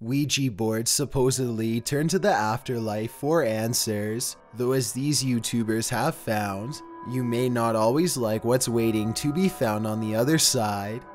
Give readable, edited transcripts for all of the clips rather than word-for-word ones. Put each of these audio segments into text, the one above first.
Ouija boards supposedly turn to the afterlife for answers, though as these YouTubers have found, you may not always like what's waiting to be found on the other side.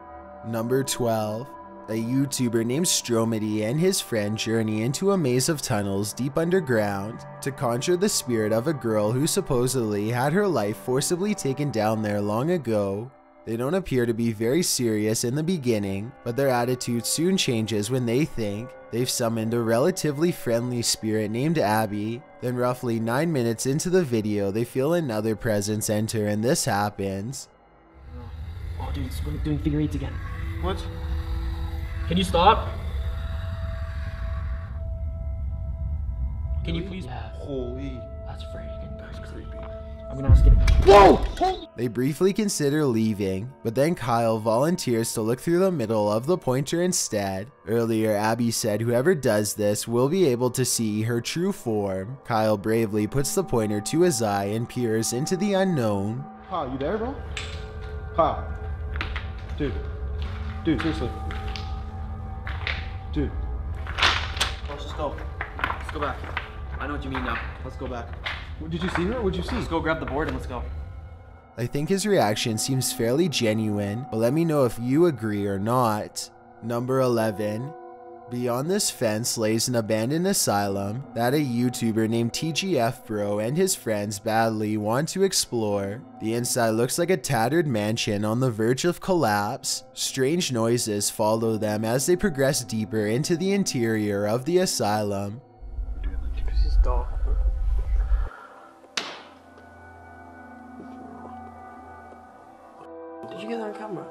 Number 12. A YouTuber named Stromedy and his friend journey into a maze of tunnels deep underground to conjure the spirit of a girl who supposedly had her life forcibly taken down there long ago. They don't appear to be very serious in the beginning, but their attitude soon changes when they think they've summoned a relatively friendly spirit named Abby. Then roughly 9 minutes into the video, they feel another presence enter and this happens. Oh dude, it's doing figure eights again. What? Can you stop? Can you please? Yeah. Holy. That's freaking creepy. I'm gonna ask him. Whoa! They briefly consider leaving, but then Kyle volunteers to look through the middle of the pointer instead. Earlier, Abby said whoever does this will be able to see her true form. Kyle bravely puts the pointer to his eye and peers into the unknown. Ha, you there, bro? Ha. Dude, seriously. Dude. Let's just go. Let's go back. I know what you mean now. Let's go back. Did you see her? What'd you see? Let's go grab the board and let's go. I think his reaction seems fairly genuine, but let me know if you agree or not. Number 11. Beyond this fence lays an abandoned asylum that a YouTuber named jdgehlert and his friends badly want to explore. The inside looks like a tattered mansion on the verge of collapse. Strange noises follow them as they progress deeper into the interior of the asylum. This is dark, bro. Did you get that on camera?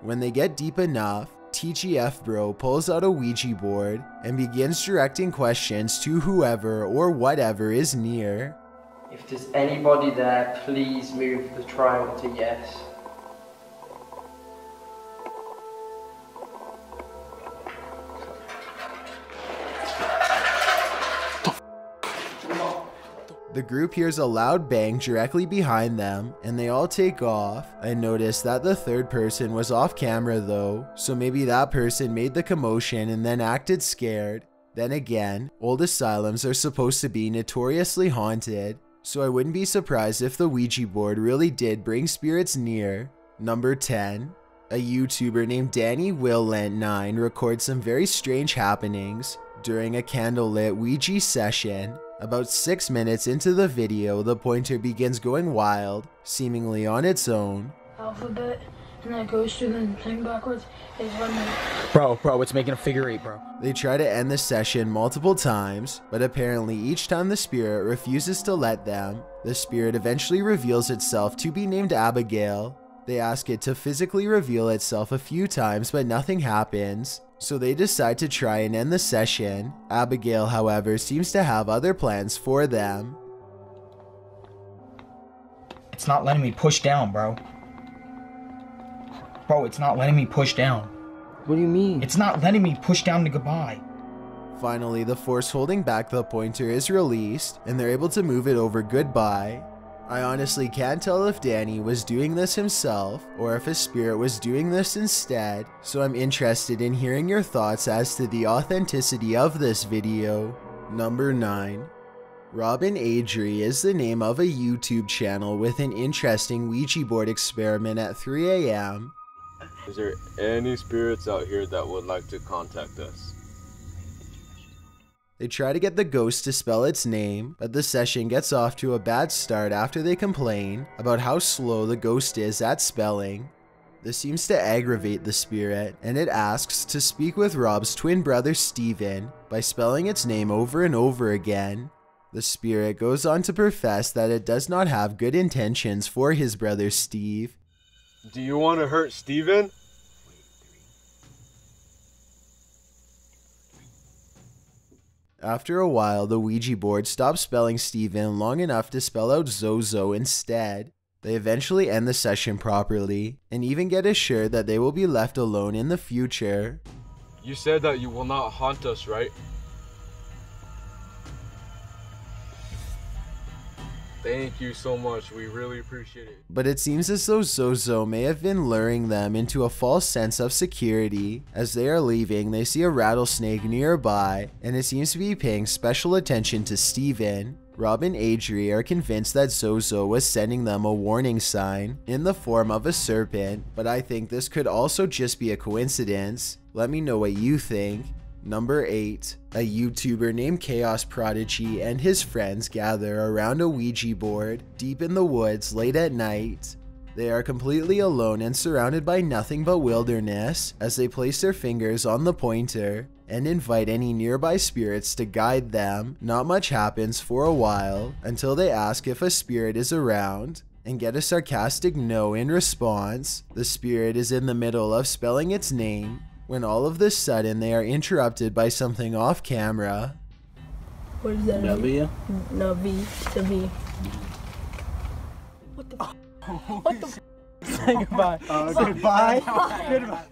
When they get deep enough, jdgehlert pulls out a Ouija board and begins directing questions to whoever or whatever is near. If there's anybody there, please move the triangle to yes. The group hears a loud bang directly behind them, and they all take off. I noticed that the third person was off camera though, so maybe that person made the commotion and then acted scared. Then again, old asylums are supposed to be notoriously haunted, so I wouldn't be surprised if the Ouija board really did bring spirits near. Number 10. A YouTuber named DannyWillLent9 records some very strange happenings during a candlelit Ouija session. About 6 minutes into the video, the pointer begins going wild, seemingly on its own. Alphabet, and that goes through the thing backwards, is when they... Bro, it's making a figure eight, bro. They try to end the session multiple times, but apparently each time the spirit refuses to let them. The spirit eventually reveals itself to be named Abigail. They ask it to physically reveal itself a few times, but nothing happens. So they decide to try and end the session. Abigail, however, seems to have other plans for them. It's not letting me push down, bro. Bro, it's not letting me push down. What do you mean? It's not letting me push down to goodbye. Finally, the force holding back the pointer is released, and they're able to move it over goodbye. I honestly can't tell if Danny was doing this himself or if a spirit was doing this instead, so I'm interested in hearing your thoughts as to the authenticity of this video. Number 9. Robin Adri is the name of a YouTube channel with an interesting Ouija board experiment at 3 AM. Is there any spirits out here that would like to contact us? They try to get the ghost to spell its name, but the session gets off to a bad start after they complain about how slow the ghost is at spelling. This seems to aggravate the spirit, and it asks to speak with Rob's twin brother Steven by spelling its name over and over again. The spirit goes on to profess that it does not have good intentions for his brother Steve. Do you want to hurt Steven? After a while, the Ouija board stops spelling Steven long enough to spell out Zozo instead. They eventually end the session properly, and even get assured that they will be left alone in the future. You said that you will not haunt us, right? Thank you so much. We really appreciate it. But it seems as though Zozo may have been luring them into a false sense of security. As they are leaving, they see a rattlesnake nearby, and it seems to be paying special attention to Steven. Rob and Adri are convinced that Zozo was sending them a warning sign in the form of a serpent, but I think this could also just be a coincidence. Let me know what you think. Number 8. A YouTuber named Chaos Prodigy and his friends gather around a Ouija board deep in the woods late at night. They are completely alone and surrounded by nothing but wilderness as they place their fingers on the pointer and invite any nearby spirits to guide them. Not much happens for a while until they ask if a spirit is around and get a sarcastic no in response. The spirit is in the middle of spelling its name when all of a sudden they are interrupted by something off camera. What is that? W? No, V. It's a V. What the What the Say goodbye. Goodbye. Goodbye.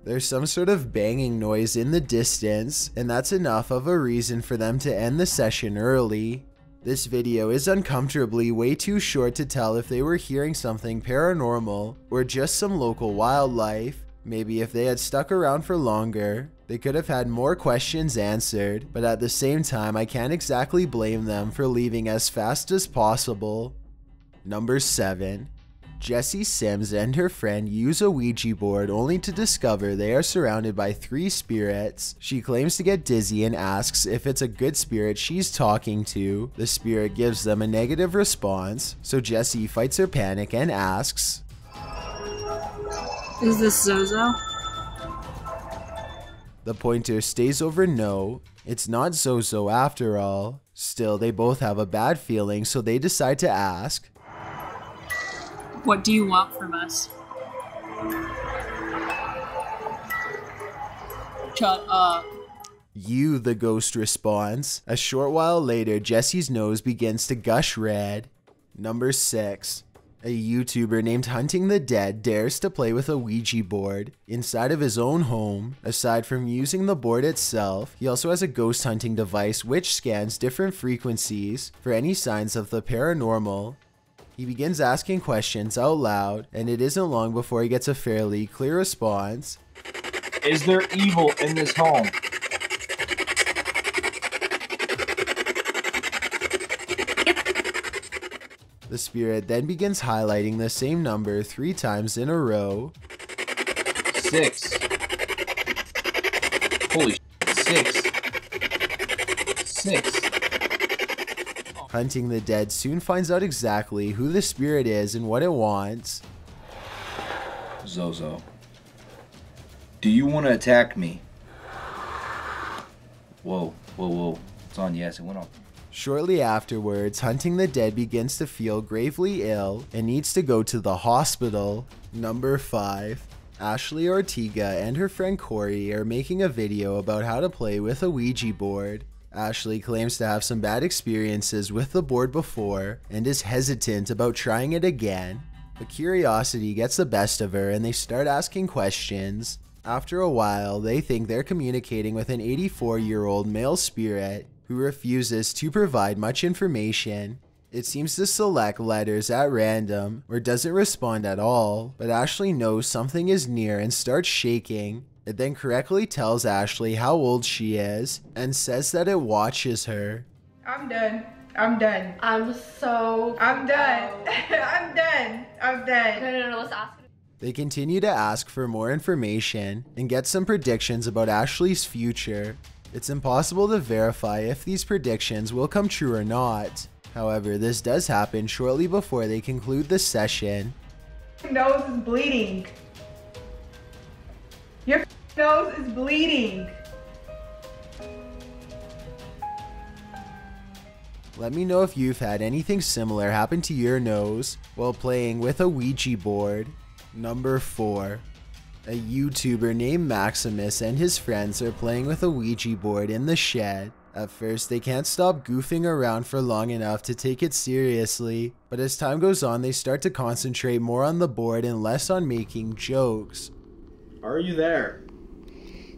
There's some sort of banging noise in the distance, and that's enough of a reason for them to end the session early. This video is uncomfortably way too short to tell if they were hearing something paranormal or just some local wildlife. Maybe if they had stuck around for longer, they could have had more questions answered, but at the same time, I can't exactly blame them for leaving as fast as possible. Number 7. Jessie Sims and her friend use a Ouija board only to discover they are surrounded by 3 spirits. She claims to get dizzy and asks if it's a good spirit she's talking to. The spirit gives them a negative response, so Jessie fights her panic and asks, "Is this Zozo?" The pointer stays over no. It's not Zozo after all. Still, they both have a bad feeling, so they decide to ask, "What do you want from us?" "Shut up." You, the ghost responds. A short while later, Jessie's nose begins to gush red. Number 6. A YouTuber named Hunting the Dead dares to play with a Ouija board inside of his own home. Aside from using the board itself, he also has a ghost hunting device which scans different frequencies for any signs of the paranormal. He begins asking questions out loud, and it isn't long before he gets a fairly clear response. Is there evil in this home? The spirit then begins highlighting the same number 3 times in a row. 6. Holy shit, 6. 6. Hunting the Dead soon finds out exactly who the spirit is and what it wants. Zozo, do you want to attack me? Whoa, whoa, whoa. It's on, yes, it went off. Shortly afterwards, Hunting the Dead begins to feel gravely ill and needs to go to the hospital. Number 5. Ashley Ortega and her friend Corey are making a video about how to play with a Ouija board. Ashley claims to have some bad experiences with the board before and is hesitant about trying it again. But curiosity gets the best of her and they start asking questions. After a while, they think they're communicating with an 84-year-old male spirit who refuses to provide much information. It seems to select letters at random or doesn't respond at all, but Ashley knows something is near and starts shaking. It then correctly tells Ashley how old she is and says that it watches her. I'm done. I'm done. I'm done. I'm done. I'm done. No, let's ask. They continue to ask for more information and get some predictions about Ashley's future. It's impossible to verify if these predictions will come true or not. However, this does happen shortly before they conclude the session. Your nose is bleeding. Your nose is bleeding. Let me know if you've had anything similar happen to your nose while playing with a Ouija board. Number 4. A YouTuber named Maximus and his friends are playing with a Ouija board in the shed. At first, they can't stop goofing around for long enough to take it seriously, but as time goes on, they start to concentrate more on the board and less on making jokes. Are you there?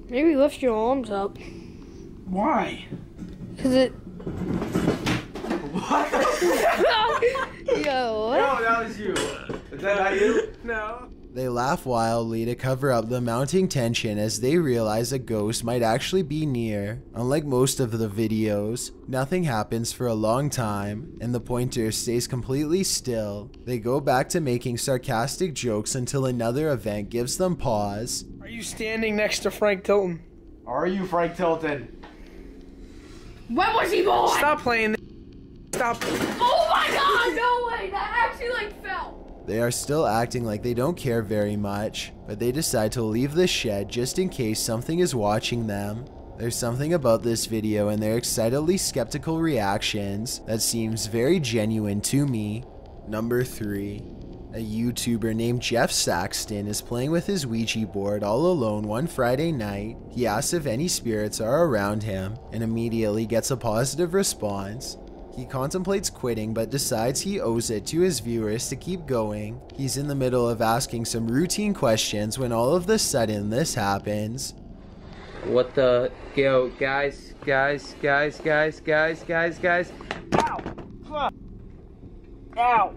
Maybe lift your arms up. Why? Cause it. What? Yo, what? No, that was you. Is that not you? No. They laugh wildly to cover up the mounting tension as they realize a ghost might actually be near. Unlike most of the videos, nothing happens for a long time, and the pointer stays completely still. They go back to making sarcastic jokes until another event gives them pause. Are you standing next to Frank Tilton? Are you Frank Tilton? When was he born? Stop playing. Stop. Oh my god, no way, that actually like fell. They are still acting like they don't care very much, but they decide to leave the shed just in case something is watching them. There's something about this video and their excitedly skeptical reactions that seems very genuine to me. Number 3. A YouTuber named Jeff Saxton is playing with his Ouija board all alone one Friday night. He asks if any spirits are around him and immediately gets a positive response. He contemplates quitting but decides he owes it to his viewers to keep going. He's in the middle of asking some routine questions when all of a sudden this happens. What the... Yo, guys. Ow! Fuck! Ow!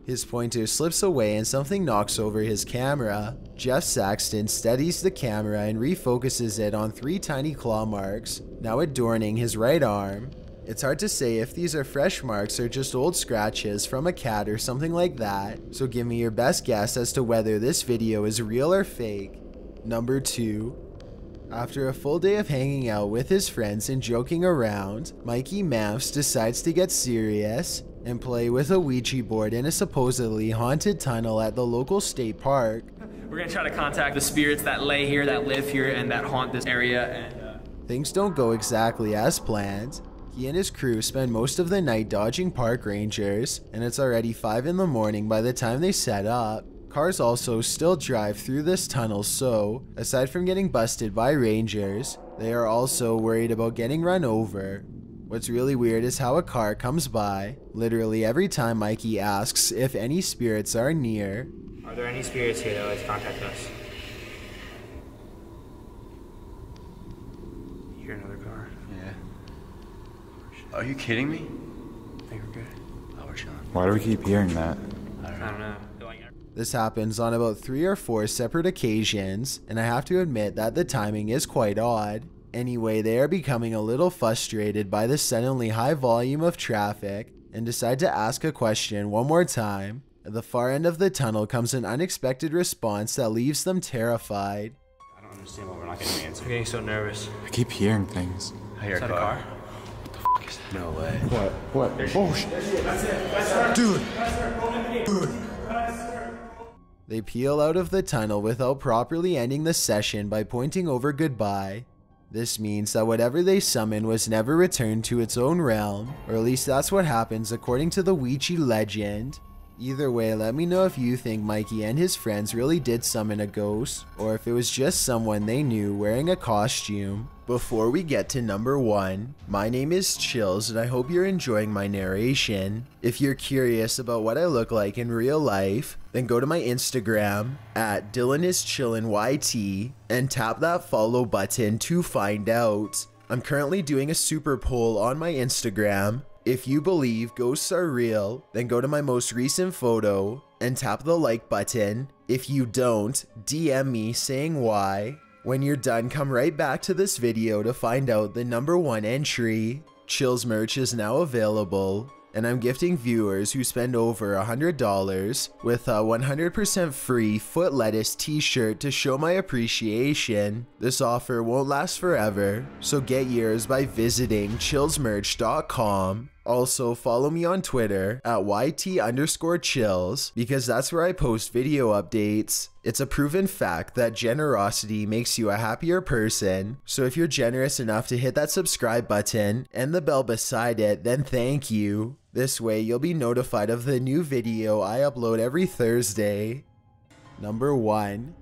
His pointer slips away and something knocks over his camera. Jeff Saxton steadies the camera and refocuses it on 3 tiny claw marks, now adorning his right arm. It's hard to say if these are fresh marks or just old scratches from a cat or something like that, so give me your best guess as to whether this video is real or fake. Number 2. After a full day of hanging out with his friends and joking around, Mikey Mouse decides to get serious and play with a Ouija board in a supposedly haunted tunnel at the local state park. We're gonna try to contact the spirits that lay here, that live here, and that haunt this area. And things don't go exactly as planned. He and his crew spend most of the night dodging park rangers, and it's already 5 in the morning by the time they set up. Cars also still drive through this tunnel, so aside from getting busted by rangers, they are also worried about getting run over. What's really weird is how a car comes by literally every time Mikey asks if any spirits are near. Are there any spirits here that would like to contact us? You hear another car? Yeah. Are you kidding me? I think we're good. Oh, we're chilling. Why do we keep hearing that? I don't know. This happens on about 3 or 4 separate occasions, and I have to admit that the timing is quite odd. Anyway, they are becoming a little frustrated by the suddenly high volume of traffic and decide to ask a question one more time. At the far end of the tunnel comes an unexpected response that leaves them terrified. I don't understand why we're not getting an answer. I'm getting so nervous. I keep hearing things. I hear a car. What the f is that? No way. What? Oh shit. That's it. Dude. They peel out of the tunnel without properly ending the session by pointing over goodbye. This means that whatever they summon was never returned to its own realm, or at least that's what happens according to the Ouija legend. Either way, let me know if you think Mikey and his friends really did summon a ghost, or if it was just someone they knew wearing a costume. Before we get to number 1, my name is Chills and I hope you're enjoying my narration. If you're curious about what I look like in real life, then go to my Instagram at DylanIsChillinYT and tap that follow button to find out. I'm currently doing a super poll on my Instagram. If you believe ghosts are real, then go to my most recent photo and tap the like button. If you don't, DM me saying why. When you're done, come right back to this video to find out the number 1 entry. Chills merch is now available, and I'm gifting viewers who spend over $100 with a 100% free foot lettuce t-shirt to show my appreciation. This offer won't last forever, so get yours by visiting chillsmerch.com. Also, follow me on Twitter at YT_chills because that's where I post video updates. It's a proven fact that generosity makes you a happier person, so if you're generous enough to hit that subscribe button and the bell beside it, then thank you. This way, you'll be notified of the new video I upload every Thursday. Number 1.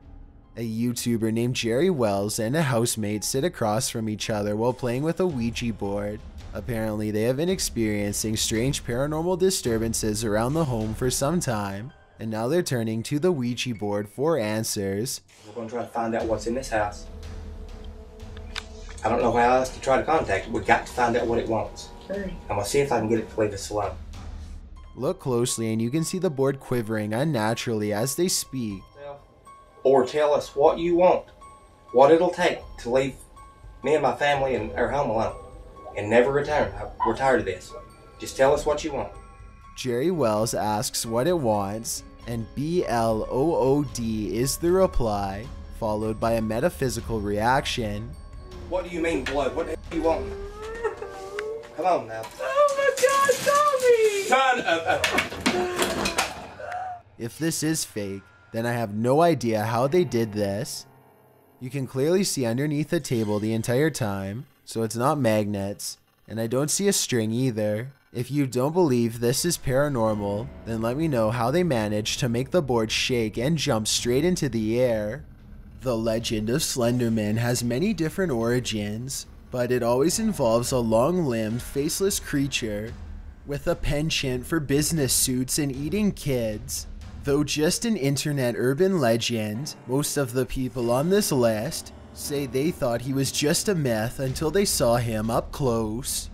A YouTuber named Jerry Wells and a housemate sit across from each other while playing with a Ouija board. Apparently, they have been experiencing strange paranormal disturbances around the home for some time, and now they're turning to the Ouija board for answers. We're going to try to find out what's in this house. I don't know how else to try to contact it. We've got to find out what it wants. I'm gonna see if I can get it to leave us alone. Look closely and you can see the board quivering unnaturally as they speak. Or tell us what you want, what it'll take to leave me and my family and our home alone, and never return. We're tired of this. Just tell us what you want. Jerry Wells asks what it wants, and BLOOD is the reply, followed by a metaphysical reaction. What do you mean blood? What do you want? Come on now. Oh my God, Tommy! If this is fake, then I have no idea how they did this. You can clearly see underneath the table the entire time, so it's not magnets, and I don't see a string either. If you don't believe this is paranormal, then let me know how they managed to make the board shake and jump straight into the air. The legend of Slenderman has many different origins, but it always involves a long-limbed, faceless creature with a penchant for business suits and eating kids. Though just an internet urban legend, most of the people on this list say they thought he was just a myth until they saw him up close.